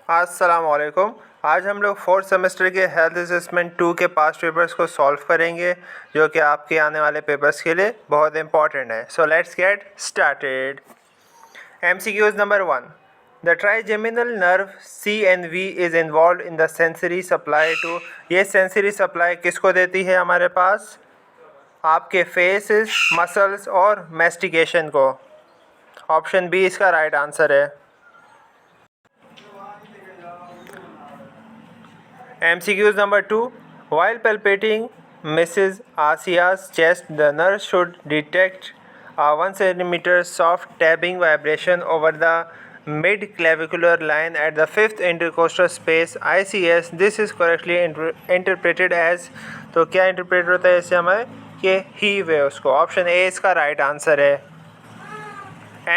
अस्सलामुअलैकुम। आज हम लोग फोर्थ सेमेस्टर के हेल्थ असेसमेंट 2 के पास्ट पेपर्स को सॉल्व करेंगे, जो कि आपके आने वाले पेपर्स के लिए बहुत इंपॉर्टेंट है। So let's get started. MCQs number 1, the trigeminal nerve CNV is involved in the sensory supply to. ये सेंसरी सप्लाई किसको देती है? हमारे पास आपके फेसेस, मसल्स और मेस्टिकेशन को। ऑप्शन बी इसका राइट आंसर है। MCQs number 2, while palpating Mrs. Asia's chest, the nurse should detect a 1 centimeter soft tapping vibration over the mid-clavicular line at the 5th intercostal space ICS. This is correctly interpreted as, तो क्या interpret होता है इससे हमें कि ही waves को। Option A इसका right answer है।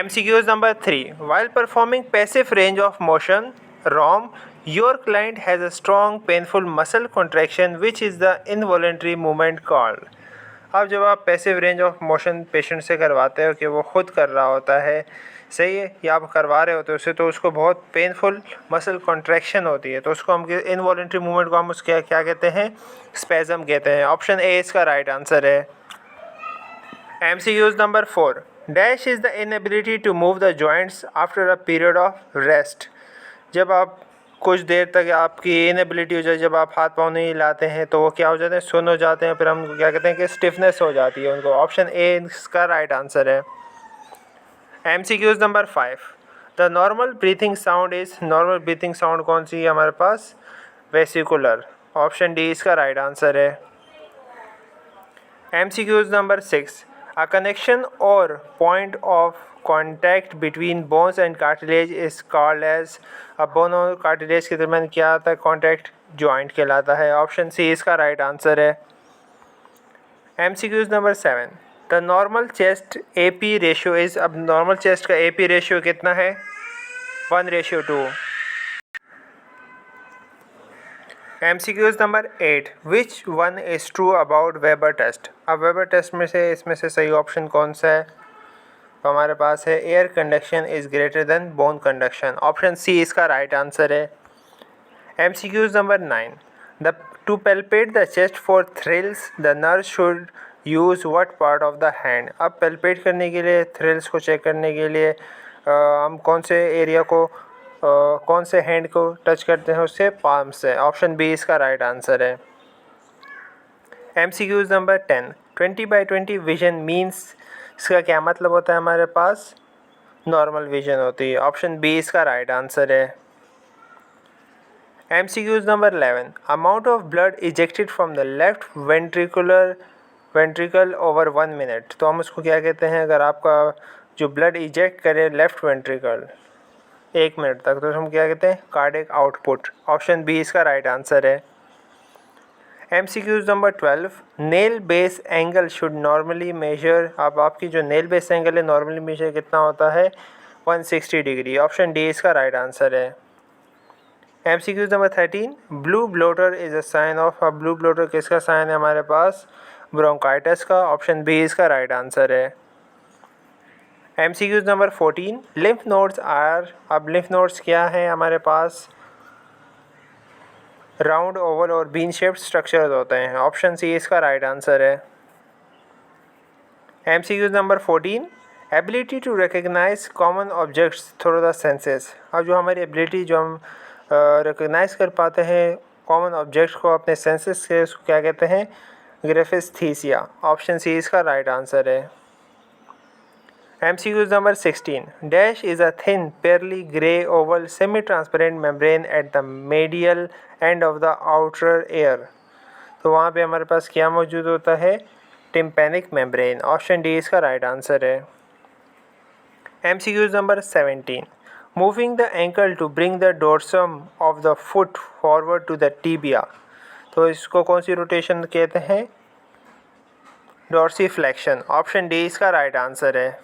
MCQs number 3, while performing passive range of motion ROM, your client has a strong painful muscle contraction, which is the involuntary movement called। अब जब आप passive range of motion patient से करवाते हो कि वो खुद कर रहा होता है, सही है, या आप करवा रहे होते हो उससे, तो उसको बहुत पेनफुल मसल कॉन्ट्रैक्शन होती है, तो उसको हम इनवॉलेंट्री मूवमेंट को हम उसके क्या कहते हैं? स्पेज़म कहते हैं। ऑप्शन ए इसका राइट आंसर है। MCQs number 4, dash is the inability to move the joints after a period of rest. जब आप कुछ देर तक आपकी इनएबिलिटी हो जाए, जब आप हाथ पाँव नहीं हिलाते हैं, तो वो क्या हो जाते हैं? सुन्न हो जाते हैं, फिर हम क्या कहते हैं कि स्टिफनेस हो जाती है उनको। ऑप्शन ए इसका राइट आंसर है। MCQs number 5, the normal breathing sound is. Normal breathing sound कौन सी है हमारे पास? वेसिकुलर। ऑप्शन डी इसका राइट आंसर है। MCQs number 6, a connection or point of contact between bones and cartilage is called as। अब bone और cartilage के दरमियान क्या आता है? कॉन्टैक्ट जॉइंट कहलाता है। ऑप्शन सी इसका राइट आंसर है। MCQs number 7, the normal chest AP ratio is. अब नॉर्मल चेस्ट का AP रेशियो कितना है? 1:2। MCQs number 8, which one is true about Weber test. अब वेबर टेस्ट में से इसमें से सही ऑप्शन कौन सा है? तो हमारे पास है air conduction is greater than bone conduction. Option C इसका राइट आंसर है। MCQs number 9, the to palpate the chest for thrills the nurse should use what part of the hand. अब पेल्पेट करने के लिए, थ्रिल्स को check करने के लिए हम कौन से एरिया को कौन से हैंड को टच करते हैं? उससे पाम से। ऑप्शन बी इसका राइट आंसर है। MCQs number 10, 20/20 vision means. इसका क्या मतलब होता है? हमारे पास नॉर्मल विजन होती है। ऑप्शन बी इसका राइट आंसर है। MCQs number 11, amount of blood ejected from the left ventricle over 1 minute. तो हम उसको क्या कहते हैं? अगर आपका जो ब्लड इजेक्ट करे लेफ्ट वेंट्रिकल 1 मिनट तक, तो हम क्या कहते हैं? Cardiac output. ऑप्शन बी इसका राइट आंसर है। MCQs number 12, nail base angle should normally measure. अब आपकी जो नेल बेस एंगल है नॉर्मली मेजर कितना होता है? 160 डिग्री। ऑप्शन डी इसका राइट आंसर है। MCQs number 13, blue bloater is a sign of. अब ब्लू ब्लोटर किसका साइन है हमारे पास? ब्रोंकाइटिस का। ऑप्शन बी इसका राइट आंसर है। MCQs number 14, lymph nodes are. अब लिम्फ नोड्स क्या है हमारे पास? राउंड, ओवल और बीन शेप्ड स्ट्रक्चर्स होते हैं। ऑप्शन सी इसका राइट आंसर है। MCQs number 14, ability to recognise common objects through the senses. अब जो हमारी एबिलिटी, जो हम रिकग्नाइज कर पाते हैं कॉमन ऑब्जेक्ट्स को अपने सेंसेस से, उसको क्या कहते हैं? ग्रेफिस्थीसिया। ऑप्शन सी इसका राइट आंसर है। MCQs number 16, dash is a thin pearly grey oval semi transparent membrane at the medial end of the outer ear. तो वहाँ पे हमारे पास क्या मौजूद होता है? Tympanic membrane. ऑप्शन डी इसका राइट आंसर है। MCQs number 17, moving the ankle to bring the dorsum of the foot forward to the tibia. तो इसको कौन सी रोटेशन कहते हैं? डोर्सीफ्लेक्शन। ऑप्शन डी इसका राइट आंसर है।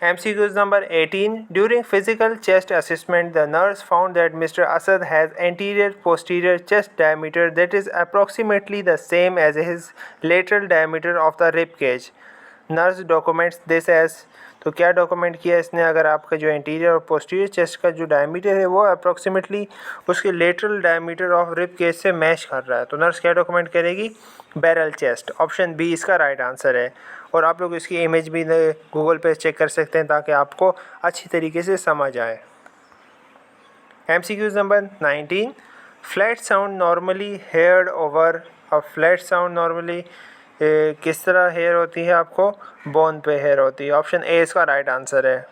MCQs number 18, during physical chest assessment, the nurse found that Mr. Asad has anterior posterior chest diameter that is approximately the same as his lateral diameter of the rib cage. Nurse documents this as। तो क्या document किया इसने, अगर आपका जो interior और posterior chest का जो डायमीटर है वो अप्रॉक्सीमेटली उसके lateral diameter of rib cage से मैच कर रहा है, तो नर्स क्या डॉक्यूमेंट करेगी, बैरल चेस्ट। ऑप्शन बी इसका राइट आंसर है। और आप लोग इसकी इमेज भी गूगल पे चेक कर सकते हैं ताकि आपको अच्छी तरीके से समझ आए। MCQ number 19, flat sound normally heard over. अब फ्लैट साउंड नॉर्मली किस तरह हेयर होती है, आपको बोन पे हेयर होती है। ऑप्शन ए इसका राइट आंसर है।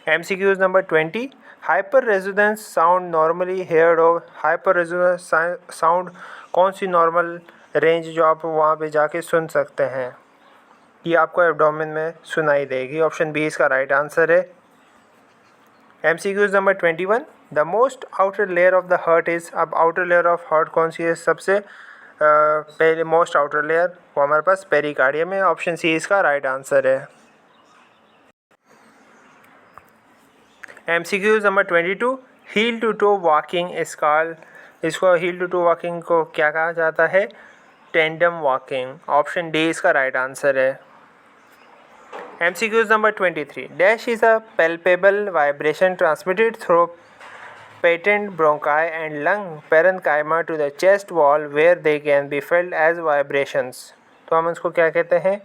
MCQ number 20, hyper resonance sound normally heard over. Hyper resonance sound कौन सी नॉर्मल रेंज जो आप वहाँ पे जाके सुन सकते हैं, ये आपको एब्डोमेन में सुनाई देगी। ऑप्शन बी इसका राइट आंसर है। MCQ number 21, the most outer layer of the heart is. अब आउटर लेयर ऑफ हार्ट कौन सी है, सबसे पहले मोस्ट आउटर लेयर, वो हमारे पास पेरिकार्डियम है। ऑप्शन सी इसका राइट आंसर है। MCQ number 22, heel to toe walking is called. इसको हील टू टो वॉकिंग को क्या कहा जाता है, टेंडम वॉकिंग। ऑप्शन डी इसका राइट आंसर है। MCQ number 23, dash is a palpable vibration transmitted through patent bronchi and lung parenchyma to the chest wall where they can be felt as vibrations। तो हम इसको क्या कहते हैं,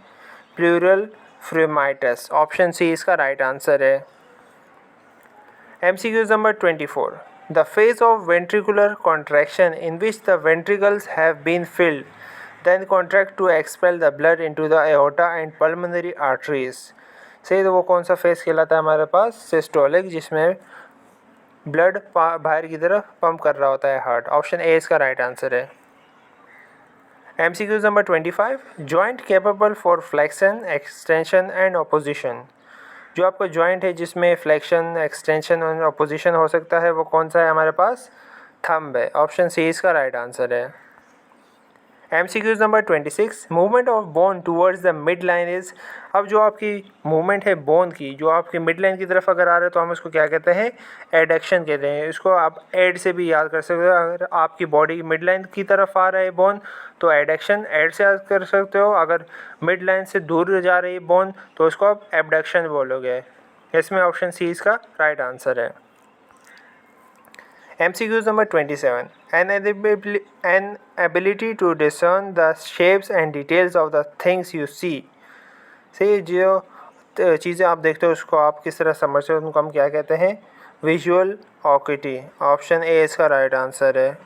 plural फ्रीमाइटस। Option C इसका right answer है। MCQ number 24, the phase of ventricular contraction in which the ventricles have been filled then contract to expel the blood into the aorta and pulmonary arteries। सही, तो वो कौन सा phase कहलाता है हमारे पास, सिस्टोलिक, जिसमें ब्लड बाहर की तरफ पंप कर रहा होता है हार्ट। ऑप्शन ए इसका राइट आंसर है। MCQ number 25, joint capable for flexion extension and opposition. जो आपका जॉइंट है जिसमें फ्लेक्शन एक्सटेंशन और ऑपोजिशन हो सकता है, वो कौन सा है हमारे पास, थंब है। ऑप्शन सी इसका राइट आंसर है। MCQ number 26, movement of bone towards the mid line is. अब जो आपकी मूवमेंट है बोन की, जो आपकी मिड लाइन की तरफ अगर आ रहा है तो हम इसको क्या कहते हैं, एडक्शन कहते हैं। इसको आप एड से भी याद कर सकते हो। अगर आपकी बॉडी मिड लाइन की तरफ आ रहा है बोन तो एडक्शन, एड से याद कर सकते हो। अगर मिड लाइन से दूर जा रही है बोन तो उसको आप एबडक्शन बोलोगे। इसमें ऑप्शन सी इसका राइट आंसर है। MCQ number 27, an ability to discern the shapes and details of the things you see। सही, जो चीज़ें आप देखते हो उसको आप किस तरह समझते हो, उनको हम क्या कहते हैं, विजुअल ऑक्यूटी। ऑप्शन ए इसका राइट आंसर है।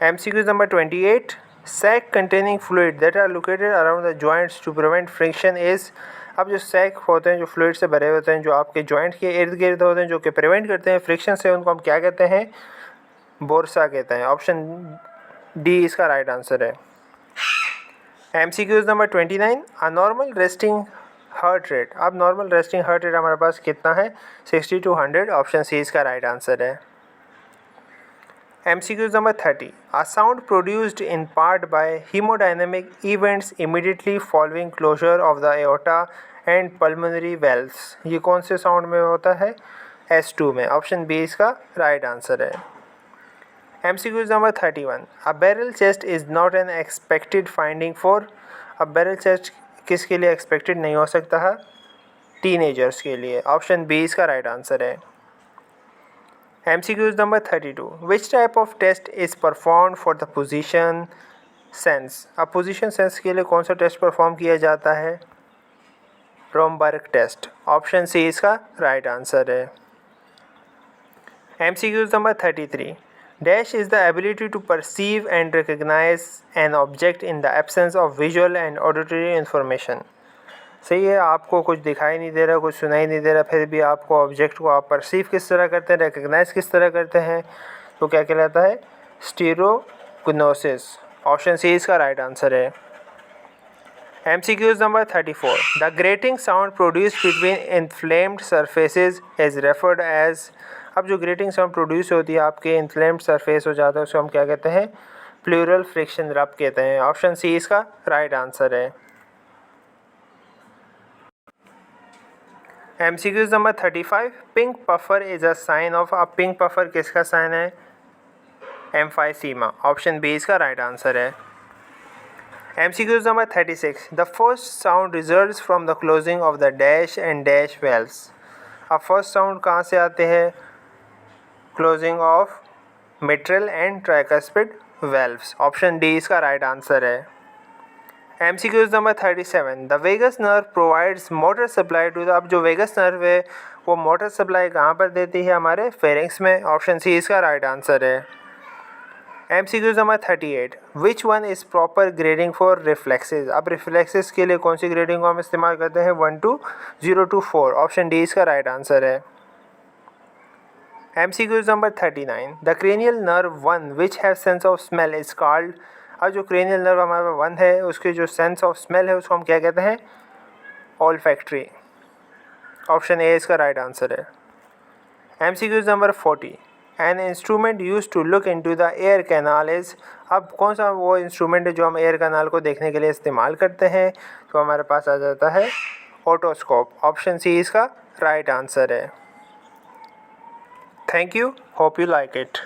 MCQ number 28, sac containing fluid that are located around the joints to prevent friction is। अब जो सैक होते हैं, जो फ्लूइड से भरे होते हैं, जो आपके जॉइंट के इर्द गिर्द होते हैं, जो कि प्रिवेंट करते हैं फ्रिक्शन से, उनको हम क्या कहते हैं, बोर्सा कहते हैं। ऑप्शन डी इसका राइट आंसर है। MCQ number 29, a normal resting heart rate. अब नॉर्मल रेस्टिंग हार्ट रेट हमारे पास कितना है, 60 to 100। ऑप्शन सी इसका राइट आंसर है। MCQ number 30, a sound produced in part by hemodynamic events immediately following closure of the aorta and pulmonary valves। ये कौन से sound में होता है, S2 में। ऑप्शन बी इसका राइट आंसर है। MCQ number 31, a barrel chest is not an expected finding for। अब barrel chest किसके लिए एक्सपेक्टेड नहीं हो सकता है, टीनेजर्स के लिए। ऑप्शन बी इसका राइट आंसर है। MCQ number 32, which type of test is performed for the position sense। अब पोजीशन सेंस के लिए कौन सा टेस्ट परफॉर्म किया जाता है, रोमबर्ग टेस्ट। ऑप्शन सी इसका राइट आंसर है। MCQ number 33, dash is the ability to perceive and recognise an object in the absence of visual and auditory information. सही है, आपको कुछ दिखाई नहीं दे रहा, कुछ सुनाई नहीं दे रहा, फिर भी आपको ऑब्जेक्ट को आप परसीव किस तरह करते हैं, रिकग्नाइज किस तरह करते हैं, तो क्या कहलाता है, स्टीरोग्नोसिस। ऑप्शन सी इसका राइट आंसर है। MCQ number 34, the grating sound produced between inflamed surfaces is referred as. अब जो ग्रेटिंग साउंड प्रोड्यूस होती है आपके इन्फ्लेम्ड सरफेस हो जाता है, उसको हम क्या कहते हैं, प्लूरल फ्रिक्शन रब कहते हैं। ऑप्शन सी इसका राइट आंसर है। MCQ number 35, pink puffer is a sign of. अब पिंक पफर किसका साइन है, एम्फाइसीमा। ऑप्शन बी इसका राइट आंसर है। MCQ number 36. The first sound results from the closing of the dash and dash valves. अब first sound कहाँ से आते हैं? Closing of mitral and tricuspid valves. Option D इसका right answer है. MCQ number 37. The vagus nerve provides motor supply to the. अब जो vagus nerve है वो मोटर सप्लाई कहाँ पर देती है? हमारे फेरिंग्स में. ऑप्शन सी इसका राइट आंसर है. MCQ number 38. Which one is proper grading for reflexes. अब रिफ्लेक्सेस के लिए कौन सी ग्रेडिंग को हम इस्तेमाल करते हैं? 1 to 0 to 4. ऑप्शन डी इसका राइट आंसर है. MCQ number 39. The cranial nerve 1 which have sense of smell is called. अब जो क्रेनियल नर्व हमारे 1 है उसके जो सेंस ऑफ स्मेल है उसको हम क्या कहते हैं? ऑल्फैक्टरी. ऑप्शन ए इसका राइट आंसर है. MCQ number 40. An instrument use to look into the ear canal is. अब कौन सा वो इंस्ट्रूमेंट है जो हम एयर कैनाल को देखने के लिए इस्तेमाल करते हैं? तो हमारे पास आ जाता है ओटोस्कोप. ऑप्शन सी इसका राइट आंसर है. Thank you. Hope you like it.